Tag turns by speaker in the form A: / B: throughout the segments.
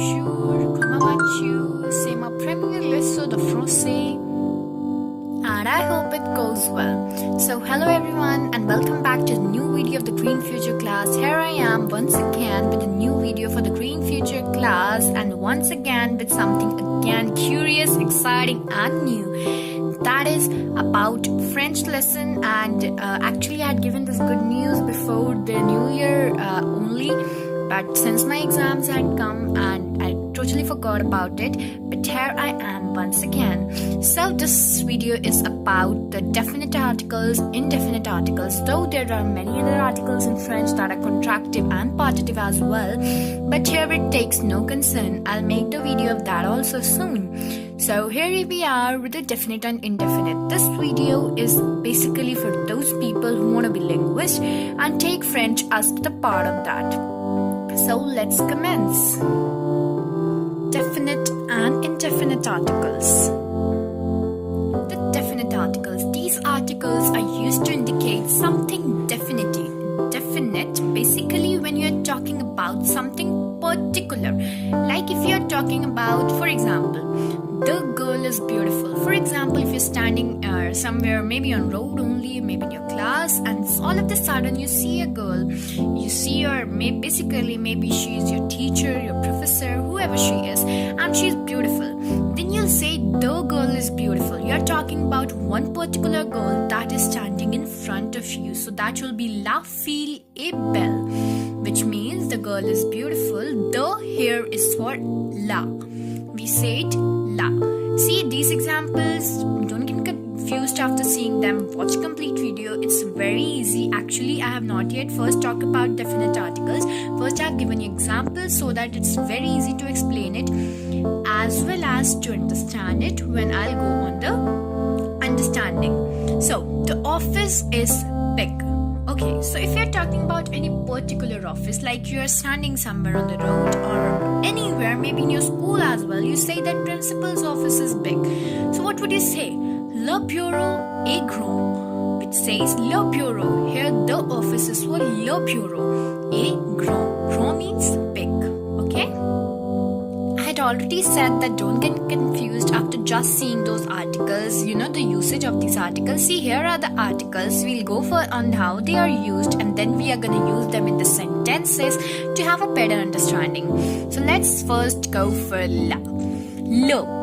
A: bonjour, comment vas-tu? C'est ma première leçon de français and I hope it goes well. So hello everyone and welcome back to the new video of the Green Future class. Here I am once again with a new video for the Green Future class and once again with something again curious, exciting and new. That is about French lesson and actually I had given this good news before the new year only, but since my exams had come and I totally forgot about it, but here I am once again. So this video is about the definite articles, indefinite articles, though there are many other articles in French that are contractive and partitive as well, but here it takes no concern. I'll make the video of that also soon. So here we are with the definite and indefinite. This video is basically for those people who want to be linguists and take French as the part of that. So let's commence. Definite and indefinite articles. The definite articles. These articles are used to indicate something definitive. Definite basically when you're talking about something particular. Like if you're talking about, for example, the girl is beautiful. For example, if you're standing somewhere, maybe on road only, maybe in your class, and all of a sudden you see a girl, you see her, basically maybe she's your teacher, your professor, whoever she is, and she's beautiful. Then you'll say the girl is beautiful. You're talking about one particular girl that is standing in front of you. So that will be la fille est belle, which means the girl is beautiful. The here is for la. We say it la. See these examples, don't get confused after seeing them. Watch complete video. It's very easy. Actually, I have not yet first talked about definite articles. First, I have given you examples so that it's very easy to explain it as well as to understand it when I'll go on the understanding. So, the office is big. Okay, so if you're talking about any particular office, like you're standing somewhere on the road or anywhere, maybe in your school as well, you say that principal's office is big. So what would you say? Le bureau est grand, which says le bureau. Here the office is for le bureau est grand. Grand means big, okay? I had already said that don't get confused after just seeing those articles, you know, the usage of these articles. See, here are the articles. We'll go for on how they are used and then we are going to use them in the sentences to have a better understanding. So let's first go for la. Lo.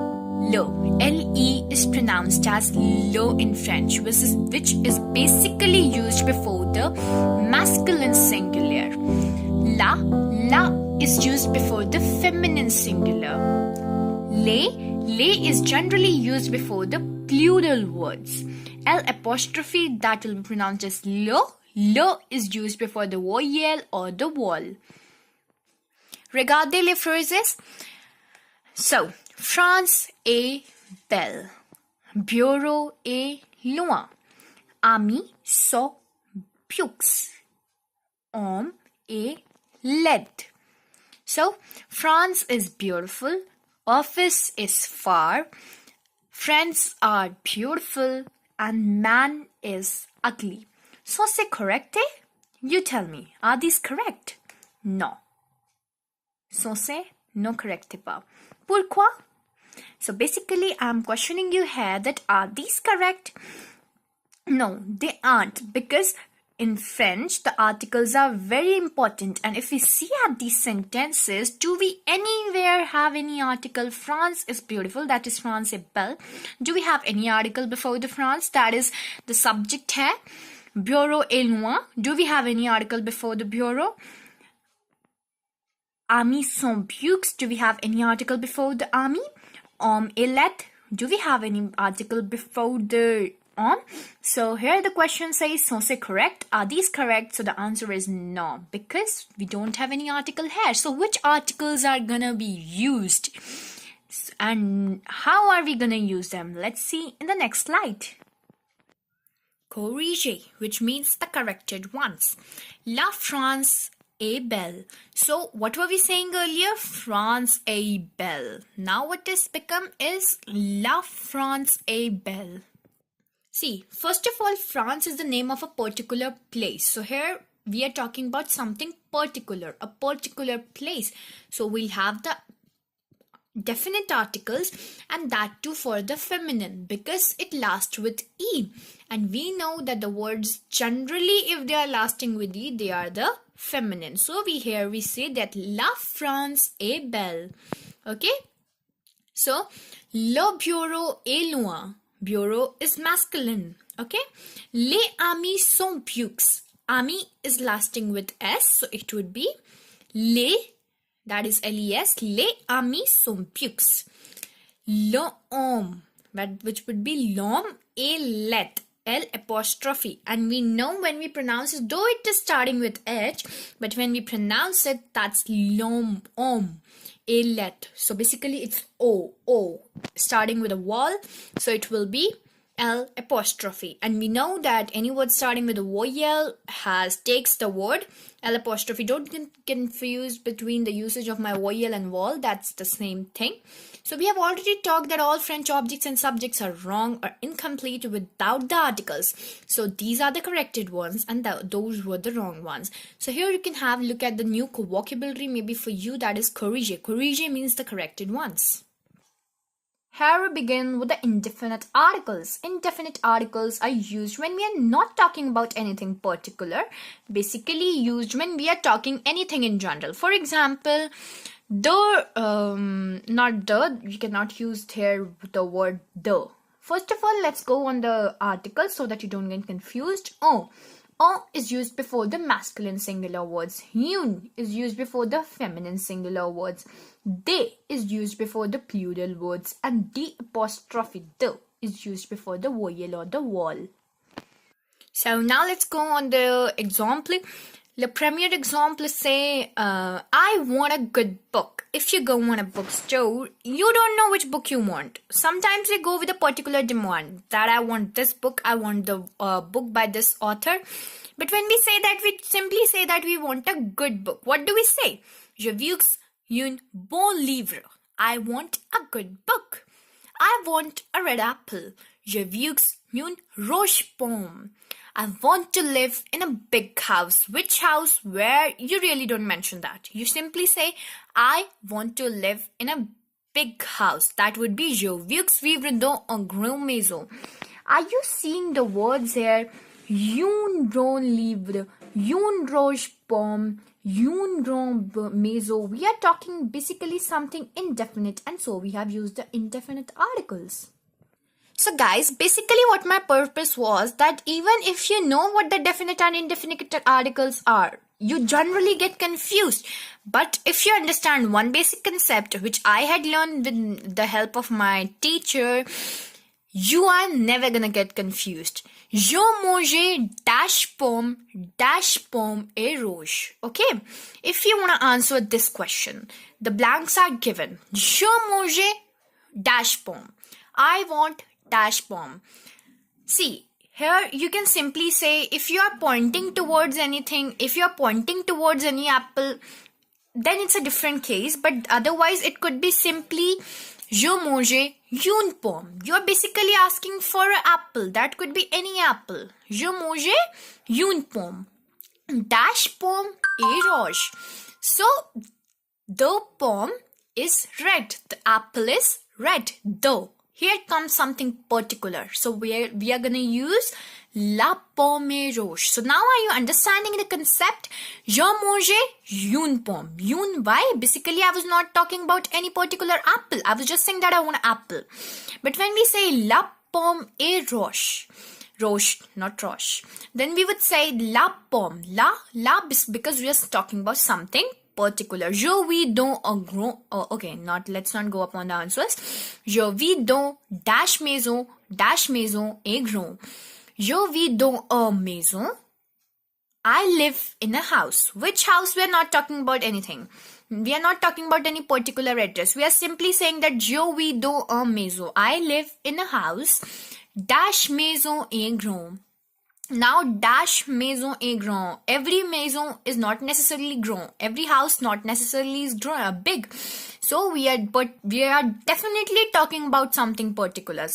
A: Lo. L-E is pronounced as lo in French, which is basically used before the masculine singular. La is used before the feminine singular. Le is generally used before the plural words. L apostrophe, that will be pronounced as lo. Lo is used before the voyelle or the vowel. Regardez les phrases. So, France est belle. Bureau est loin. Amis sont pieux. Homme est laid. So, France is beautiful. Office is far. Friends are beautiful. And man is ugly. So, c'est correct, eh? You tell me, are these correct? No. So, c'est non correct pas. Pourquoi? So, basically, I'm questioning you here that are these correct? No, they aren't, because in French, the articles are very important. And if we see at these sentences, do we anywhere have any article? France is beautiful. That is France est belle. Do we have any article before the France? That is the subject here. Bureau est loin. Do we have any article before the bureau? Amis sont pieux. Do we have any article before the ami? Homme est laid. Do we have any article before the on? So here the question says, so c'est correct. Are these correct? So the answer is no, because we don't have any article here. So which articles are gonna be used? And how are we gonna use them? Let's see in the next slide. Corrigé, which means the corrected ones. La France est belle. So what were we saying earlier? France est belle. Now what is become is La France est belle. See, first of all, France is the name of a particular place. So here we are talking about something particular, a particular place. So we'll have the definite articles, and that too for the feminine because it lasts with E. And we know that the words generally, if they are lasting with E, they are the feminine. So we say that La France est belle. Okay? So, le bureau est loin. Bureau is masculine. Okay? Les amis sont beaux. Ami is lasting with S, so it would be les, that is les, les amis sont beaux. L'homme, which would be l'homme est laid. L apostrophe, and we know when we pronounce it, though it is starting with H, but when we pronounce it, that's l'homme, a let. So basically it's O, starting with a vowel, so it will be L apostrophe. And we know that any word starting with a vowel takes the word L apostrophe. Don't get confused between the usage of my vowel and vowel, that's the same thing. So we have already talked that all French objects and subjects are wrong or incomplete without the articles. So these are the corrected ones and those were the wrong ones. So here you can have a look at the new vocabulary, maybe for you, that is corrige. Corrige means the corrected ones. Here we begin with the indefinite articles. Indefinite articles are used when we are not talking about anything particular. Basically used when we are talking anything in general. For example, you cannot use here the word the. First of all, let's go on the article so that you don't get confused. On is used before the masculine singular words. Un is used before the feminine singular words. De is used before the plural words. And the apostrophe de is used before the vowel or the vowel. So now let's go on the example. The premier example is say, I want a good book. If you go on a bookstore, you don't know which book you want. Sometimes we go with a particular demand that I want this book, I want the book by this author. But when we say that, we simply say that we want a good book. What do we say? Je veux un bon livre. I want a good book. I want a red apple. Je veux une roche pomme. I want to live in a big house. Which house? Where? You really don't mention that. You simply say, I want to live in a big house. That would be je veux vivre dans un grand maison. Are you seeing the words here? Un grand livre, une roche pomme, une grande maison. We are talking basically something indefinite, and so we have used the indefinite articles. So guys, basically what my purpose was that even if you know what the definite and indefinite articles are, you generally get confused. But if you understand one basic concept, which I had learned with the help of my teacher, you are never gonna get confused. Je mange -pomme et rouge. Okay? If you wanna answer this question, the blanks are given. Je mange -pomme. I want -pomme. See, here you can simply say, if you are pointing towards anything, if you are pointing towards any apple, then it's a different case. But otherwise, it could be simply je mange une pomme. You are basically asking for an apple. That could be any apple. Je mange une pomme. -pomme et rouge. So, the pomme is red. The apple is red. Though. Here comes something particular. So we are going to use la pomme est rouge. So now are you understanding the concept? Je mange une pomme. Une, why? Basically, I was not talking about any particular apple. I was just saying that I want an apple. But when we say la pomme est rouge, rouge, not rouge, then we would say la pomme. La, because we are talking about something particular. Je vis dans un grand, let's not go up on the answers. Je vis dans -maison et grand. Je vis dans une maison. I live in a house. Which house? We are not talking about anything. We are not talking about any particular address. We are simply saying that je vis dans une maison. I live in a house. -maison et grand. Now, -maison et grand. Every maison is not necessarily grand. Every house not necessarily is big. So we are definitely talking about something particular,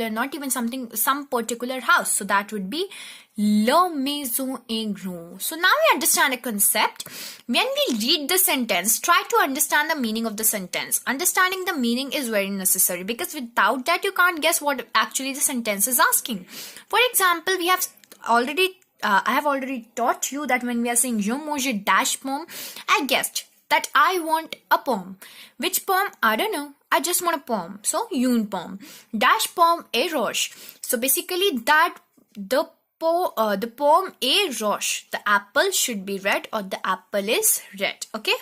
A: not even some particular house. So that would be la maison est grande. So now we understand a concept. When we read the sentence, try to understand the meaning of the sentence. Understanding the meaning is very necessary, because without that you can't guess what actually the sentence is asking. For example, we have already I have already taught you that when we are saying je mange dash poem, I guessed that I want a poem. Which poem? I don't know. I just want a poem. So une poem. Dash poem est roche. So basically that the poem est roche. The apple should be red, or the apple is red. Okay.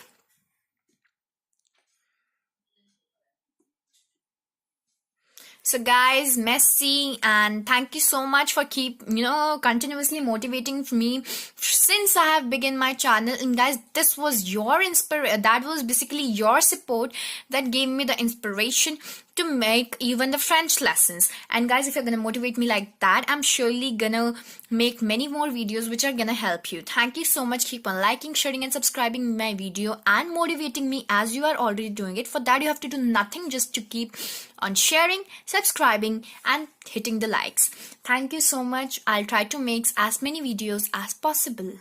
A: So guys, merci, and thank you so much for continuously motivating me since I have begun my channel. And guys, this was your that was basically your support that gave me the inspiration to make even the French lessons. And guys, if you're gonna motivate me like that, I'm surely gonna make many more videos which are gonna help you. Thank you so much. Keep on liking, sharing, and subscribing my video and motivating me as you are already doing it. For that, you have to do nothing, just to keep on sharing, subscribing, and hitting the likes. Thank you so much. I'll try to make as many videos as possible.